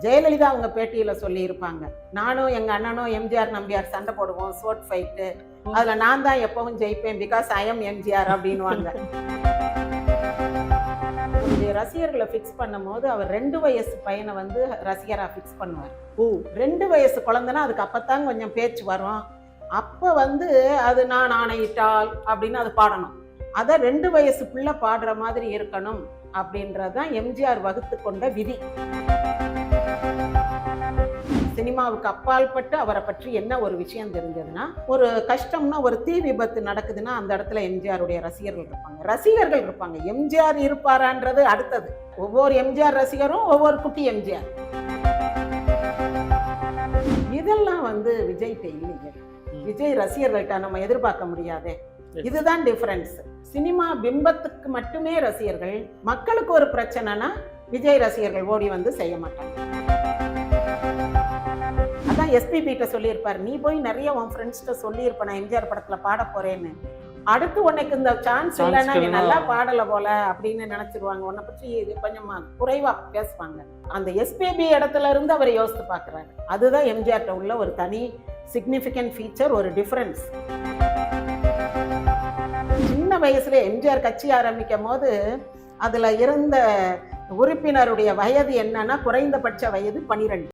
ஜெயலலிதா அவங்க பேட்டியில சொல்லியிருப்பாங்க, நானும் எங்க அண்ணனும் எம்ஜிஆர் நம்பியார் சண்டை போடுவோம், ஸ்வோர்ட் ஃபைட்டு, அதுல நான் தான் எப்பவும் ஜெயிப்பேன், பிகாஸ் ஐ எம் எம்ஜிஆர் அப்படின்வாங்க. ரசிகர்களை ஃபிக்ஸ் பண்ணும் போது அவர் 2 வயசு பையனை வந்து ரசிகரா ஃபிக்ஸ் பண்ணுவார். 2 வயசு குழந்தைன்னா அதுக்கு அப்பத்தான் கொஞ்சம் பேச்சு வரும். அப்ப வந்து அது நான் ஆணையிட்டால் அப்படின்னு அது பாடணும். அதை 2 வயசு பிள்ளை பாடுற மாதிரி இருக்கணும் அப்படின்றதான் எம்ஜிஆர் வகுத்து கொண்ட விதி. சினிமாவுக்கு அப்பால்பட்டு அவரை பற்றி என்ன ஒரு விஷயம் தெரிஞ்சதுன்னா, ஒரு கஷ்டம்னா, ஒரு தீ விபத்து நடக்குதுன்னா அந்த இடத்துல எம்ஜிஆருடைய ரசிகர்கள் இருப்பாங்க. எம்ஜிஆர் இருப்பாரான்றது அடுத்தது. ஒவ்வொரு எம்ஜிஆர் ரசிகரும் ஒவ்வொரு குட்டி எம்ஜிஆர். இதெல்லாம் வந்து விஜய்கிட்ட இல்லைங்க. விஜய் ரசிகர்கள்ட்ட நம்ம எதிர்பார்க்க முடியாதே. இதுதான் டிஃபரன்ஸ். சினிமா பிம்பத்துக்கு மட்டுமே ரசிகர்கள், மக்களுக்கு ஒரு பிரச்சனைனா விஜய் ரசிகர்கள் ஓடி வந்து செய்ய மாட்டாங்க. அதான் எஸ்பிபி கிட்ட சொல்லியிருப்பார், நீ போய் நிறைய உன் ஃப்ரெண்ட்ஸ்கிட்ட சொல்லியிருப்ப நான் எம்ஜிஆர் படத்துல பாட போறேன்னு, அடுத்து உனக்கு இந்த சான்ஸ் இல்லைன்னா நீ நல்லா பாடல போல அப்படின்னு நினைச்சிருவாங்க. உன்னை பற்றி கொஞ்சமா குறைவா பேசுவாங்க. அந்த எஸ்பிபி இடத்துல இருந்து அவர் யோசித்து பாக்குறாரு. அதுதான் எம்ஜிஆர்ட்ட உள்ள ஒரு தனி சிக்னிஃபிகன்ட் ஃபீச்சர், ஒரு டிஃபரன்ஸ். சின்ன வயசுல எம்ஜிஆர் கட்சி ஆரம்பிக்கும் போது அதுல இருந்த உறுப்பினருடைய வயது என்னன்னா, குறைந்தபட்ச வயது 12.